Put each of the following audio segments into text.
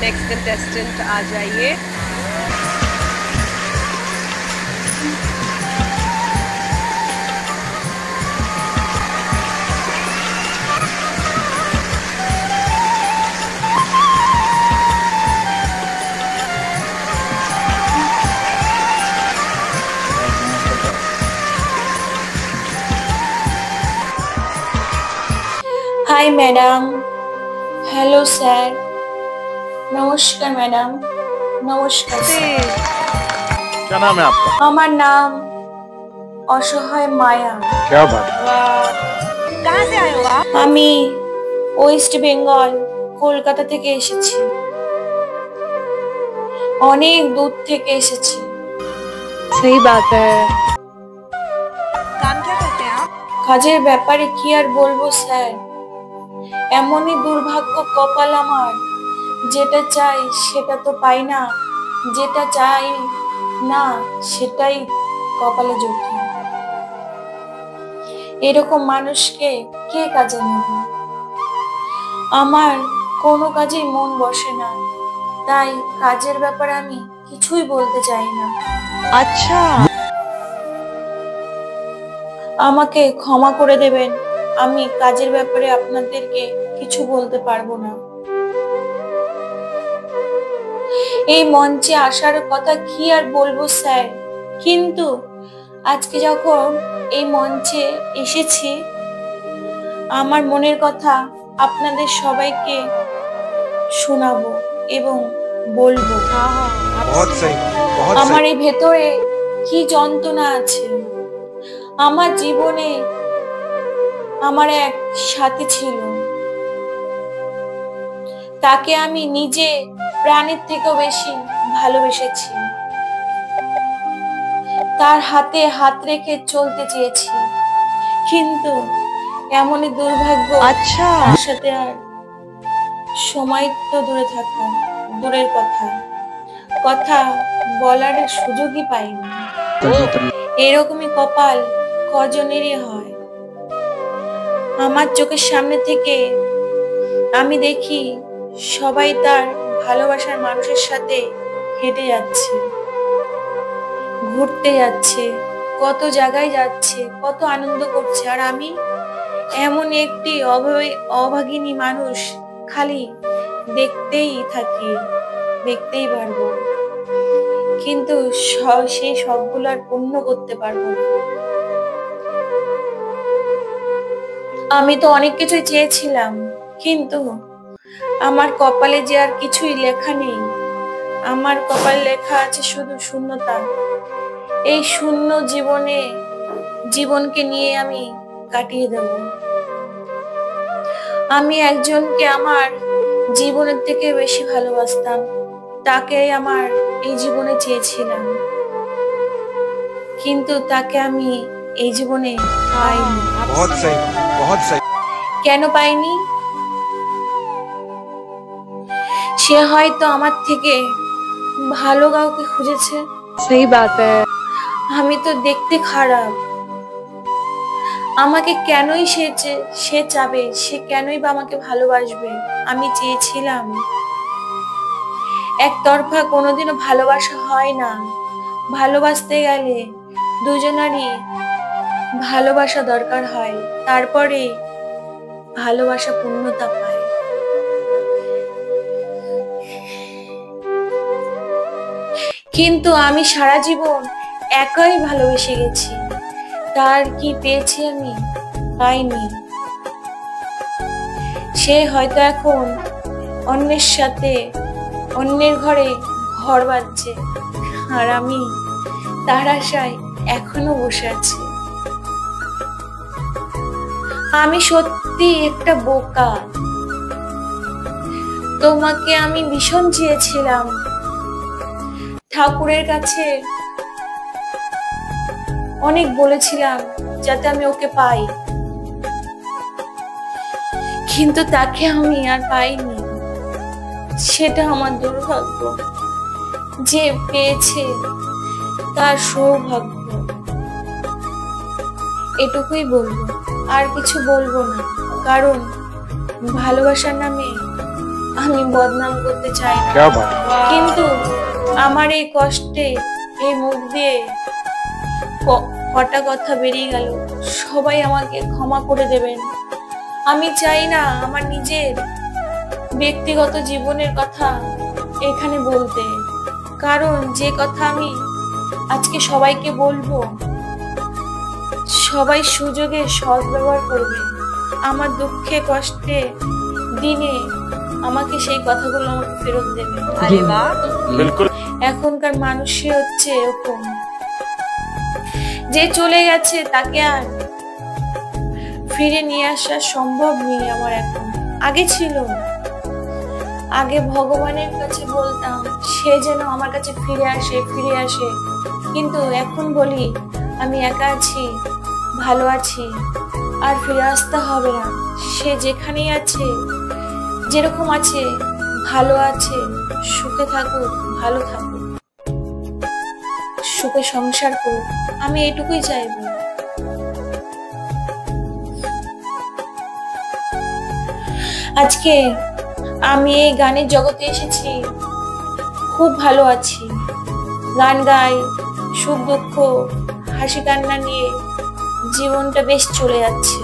Next contestant आ जाइए। Hi madam. Hello sir. नमस्कार madam. नमस्कार सर। क्या नाम है आपका? हमार नाम असहाय माया। क्या बात? कहाँ से आए हो आप? আমি ওয়েস্ট বেঙ্গল কলকাতা থেকে এসেছি। অনেক দূর থেকে এসেছি। सही बात है। काम क्या करते हैं आप? কাজের ব্যাপারে কি আর বলবো স্যার, এমনই দুর্ভাগ্য কপাল আমার, যেটা চাই সেটা তো পাই না, যেটা চাই না সেটাই কপালে জোটে। এরকম মানুষকে কে কাজে নেবে? আমার কোনো কাজেই মন বসে না, তাই কাজের ব্যাপারে আমি কিছুই বলতে চাই না। अच्छा। আমাকে ক্ষমা করে দেবেন, আমি কাজের ব্যাপারে আপনাদেরকে কিছু বলতে পারবো না। এই মঞ্চে আসার কথা কি আর বলবো স্যার, কিন্তু আজকে যখন এই মঞ্চে এসেছি, আমার মনের কথা আপনাদের সবাইকে শোনাবো এবং বলবো। बहुत सही, बहुत আমার सही। এই ভেতরে কি যন্ত্রণা আছে। আমার জীবনে আমার এক সাথী ছিল, তাকে আমি নিজে প্রাণের থেকেও বেশি ভালোবেসেছি। তার হাতে হাত রেখে চলতে চেয়েছি, কিন্তু এমনই দুর্ভাগ্য, अच्छा। তার সাথে আর সময় তো দূরে থাকা দূরের কথা, কথা বলার সুযোগই পাইনি। এরকমই কপাল কজনেরই হয়। আমার চোখের সামনে থেকে আমি দেখি সবাই তার ভালোবাসার মানুষের সাথে হেঁটে যাচ্ছে, ঘুরতে যাচ্ছে, কত জায়গায় যাচ্ছে, কত আনন্দ করছে, আর আমি এমন একটি অভাগিনী মানুষ, খালি দেখতেই থাকি, দেখতেই পারবো, কিন্তু সেই সবগুলো আর পূর্ণ করতে পারবো না। আমি তো অনেক কিছুই চেয়েছিলাম, কিন্তু আমার কপালে যে আর কিছুই লেখা নেই। আমার কপালে লেখা আছে শুধু শূন্যতা। এই শূন্য জীবনকে নিয়ে আমি কাটিয়ে দেব। আমি একজনকে আমার জীবনের থেকে বেশি ভালোবাসতাম, তাকে আমার এই জীবনে চেয়েছিলাম, কিন্তু তাকে আমি এই জীবনে পাইনি। बहुत सही, बहुत सही। কেন পাইনি? সে হয়তো আমার থেকে ভালো কাউকে খুঁজেছে। सही बात है। আমি তো দেখতে খারাপ, আমাকে কেনই সে চাবে, সে কেনই বা আমাকে ভালোবাসবে? আমি চেয়েছিলাম। একতরফা কোনোদিনও ভালোবাসা হয় না। ভালোবাসতে গেলে দুজনারই ভালোবাসা দরকার হয়, তারপরে ভালোবাসা পূর্ণতা পায়। কিন্তু আমি সারা জীবন একাই ভালোবেসে গেছি, তার কি পেয়েছি আমি? পাইনি। সে হয়তো এখন অন্যের সাথে অন্যের ঘরে ঘর বাঁধছে, আর আমি তার আশায় এখনো বসে আছি। আমি সত্যি একটা বোকা। তোমাকে আমি ভীষণ চেয়েছিলাম, ঠাকুরের কাছে অনেক বলেছিলাম যাতে আমি ওকে পাই, কিন্তু তাকে আমি আর পাইনি। সেটা আমার দুর্ভাগ্য। যে পেয়েছে তার সৌভাগ্য। এটুকুই বলবো, আর কিছু বলবো না, কারণ ভালোবাসার নামে আমি বদনাম করতে চাই না, क्या बात কিন্তু আমার এই কষ্টে এই মুখ দিয়ে কটা কথা বেরিয়ে গেল, সবাই আমাকে ক্ষমা করে দেবেন। আমি চাই না আমার নিজের ব্যক্তিগত জীবনের কথা এখানে বলতে, কারণ যে কথা আমি আজকে সবাইকে বলবো সবাই সুযোগে সদ্ব্যবহার করবে। আমার দুঃখে কষ্টে দিনে আমাকে সেই কথাগুলো আমাকে ফেরত দেবে। बिल्कुल এখনকার মানুষই হচ্ছে এরকম, যে চলে গেছে তাকে আর ফিরে নিয়ে আসা সম্ভব নেই আমার এখন। আগে ছিল, আগে ভগবানের কাছে বলতাম সে যেন আমার কাছে ফিরে আসে, কিন্তু এখন বলি আমি একা আছি, ভালো আছি, আর ফিরে আসতে হবে না। সে যেখানেই আছে, যেরকম আছে, ভালো আছে, সুখে থাকুক, ভালো থাকুক, সুখে সংসার করুক, আমি এটুকুই চাইবো। আজকে আমি এই গানের জগতে এসেছি, খুব ভালো আছি, গান গাই, সুখ দুঃখ হাসি কান্না নিয়ে জীবনটা বেশ চলে যাচ্ছে।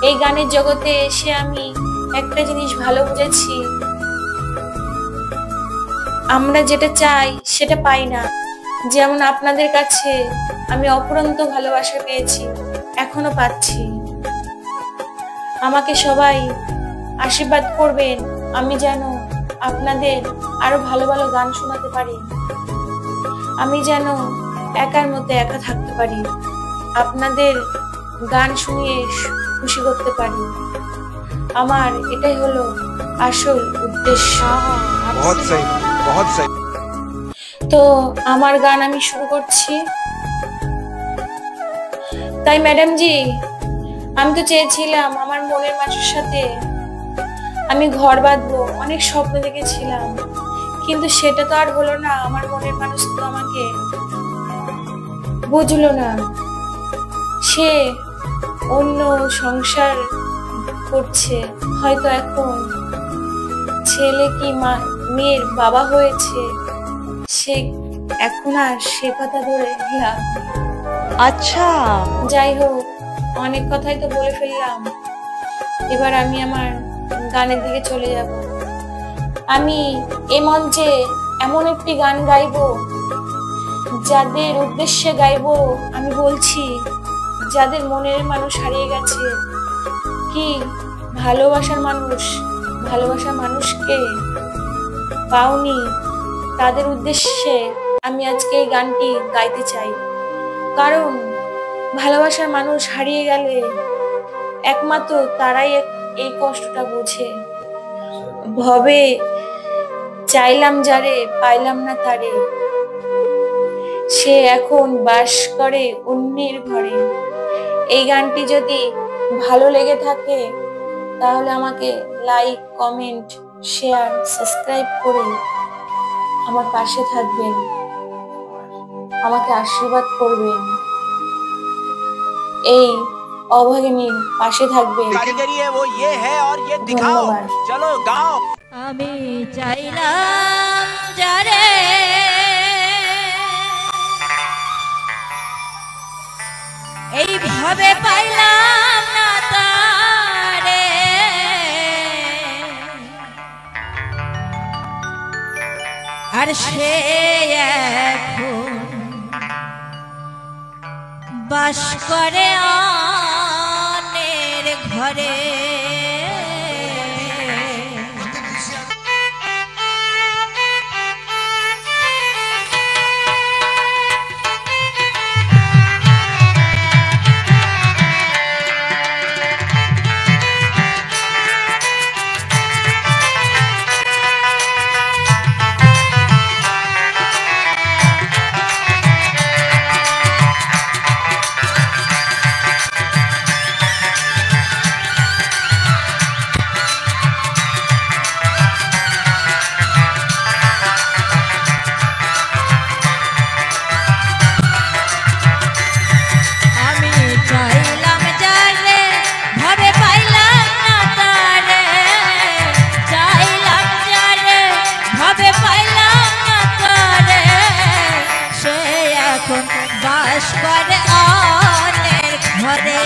এই গানের জগতে এসে আমি একটা জিনিস ভালো বুঝেছি, আমরা যেটা চাই সেটা পাই না। যেমন আপনাদের কাছে আমি অফুরন্ত ভালোবাসা পেয়েছি, এখনো পাচ্ছি। আমাকে সবাই আশীর্বাদ করবেন, আমি যেন আপনাদের আরো ভালো ভালো গান শোনাতে পারি, আমি যেন একার মধ্যে একা থাকতে পারি, আপনাদের গান শুনিয়ে খুশি করতে পারি। আমার এটাই হলো আসল উদ্দেশ্য। बहुत सही बहुत सही তো আমার গান আমি শুরু করছি। তাই ম্যাডাম জি, আমি তো চেয়েছিলাম আমার মনের মানুষের সাথে আমি ঘর বাঁধবো, অনেক স্বপ্ন দেখেছিলাম, কিন্তু সেটা তো আর হলো না। আমার মনের মানুষ তো আমাকে বুঝলো না, সে অন্য সংসার করছে, হয়তো এখন ছেলে কি মেয়ের বাবা হয়েছে, সে এখন আর সে কথা ধরে লাভ নেই। अच्छा যাই হোক, অনেক কথাই তো বলে ফেললাম, এবার আমি আমার গানের দিকে চলে যাব। আমি এ মঞ্চে এমন একটি গান গাইবো, যাদের উদ্দেশ্যে গাইবো আমি বলছি, যাদের মনের মানুষ হারিয়ে গেছে, কি ভালোবাসার মানুষকে পাওনি, তাদের উদ্দেশ্যে আমি আজকে এই গানটি গাইতে চাই। কারণ ভালোবাসার মানুষ হারিয়ে গেলে একমাত্র তারাই এই কষ্টটা বোঝে। ভবে চাইলাম যারে, পাইলাম না তারে, সে এখন বাস করে অন্যের ঘরে। এই গানটি যদি ভালো লেগে থাকে তাহলে আমাকে লাইক, কমেন্ট, শেয়ার, সাবস্ক্রাইব করে আমার পাশে থাকবেন, আমাকে আশীর্বাদ করবেন, এই অভাগিনীর পাশে থাকবেন। कारीगरी है वो ये है और ये दिखाओ, ধন্যবাদ। चलो गाओ। আমি চাইলাম যারে, এইভাবে পাইলাম না তারে, আর সে এখন বাস করে অন্যের ঘরে। বাস করে অন্যের ঘরে,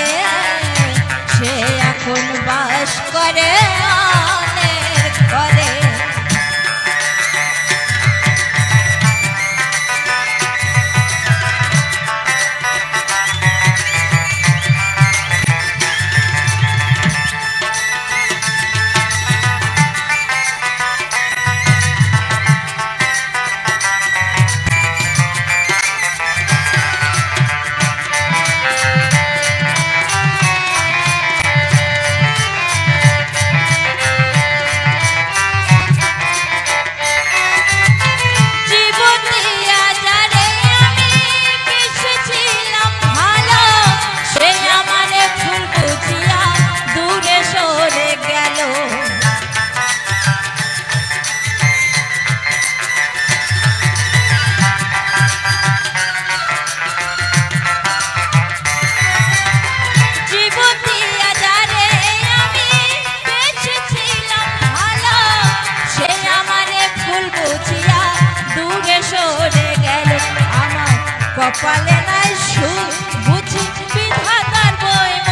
সে এখন বাস করে অন্যের ঘরে। কপালে নাই সুখ বুঝি বিধাতার বইম,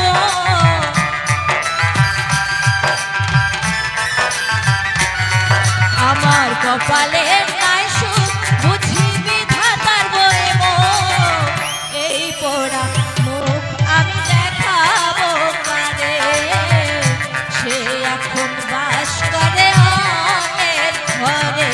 আমার কপালে নাই সুখ বুঝি বিধাতার বইম। এই পোড়া মুখ আমি দেখাবো কারে, সে এখন বাস করে অন্যের ঘরে।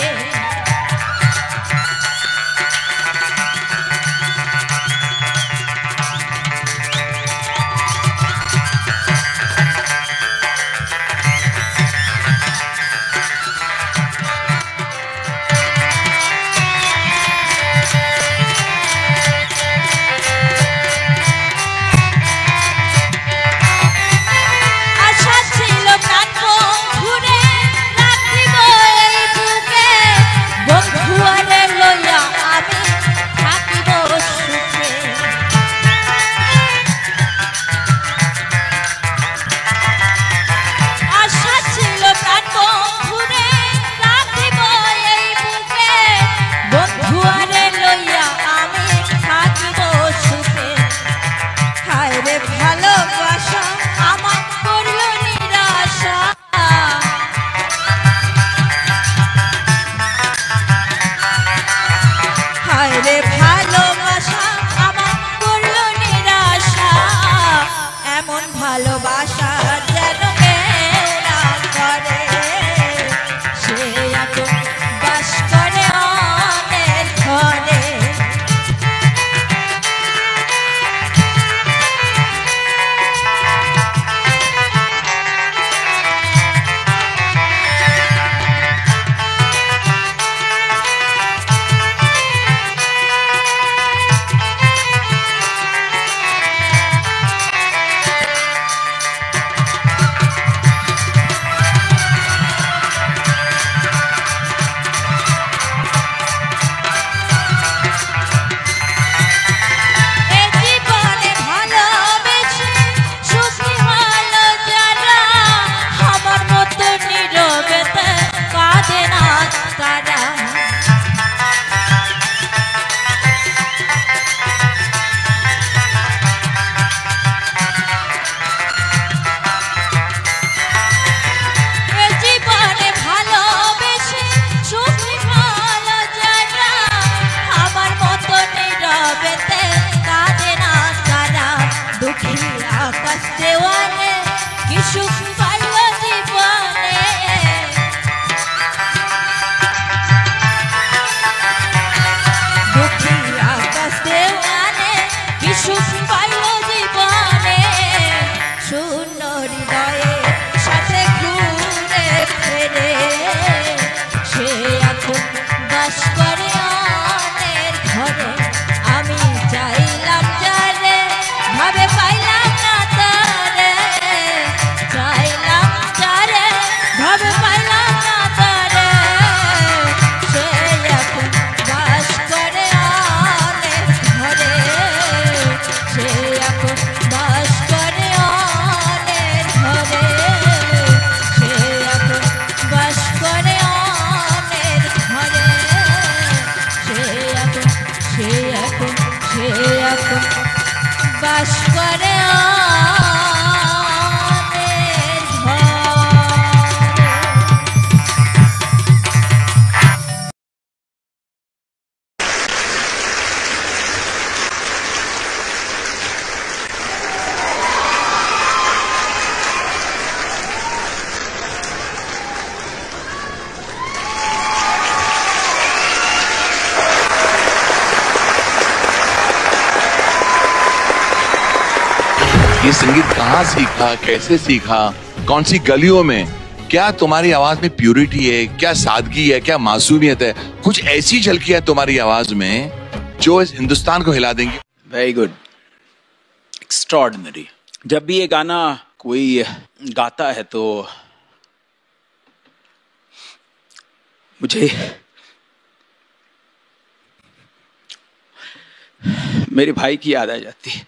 ये संगीत कहाँ सीखा, कैसे सीखा, कौन सी गलियों में? क्या तुम्हारी आवाज में प्यूरिटी है, क्या सादगी है, क्या मासूमियत है? कुछ ऐसी झलकी है तुम्हारी आवाज में जो इस हिंदुस्तान को हिला देंगी। Very good, extraordinary. जब भी ये गाना कोई गाता है तो मुझे मेरे भाई की याद आ जाती है।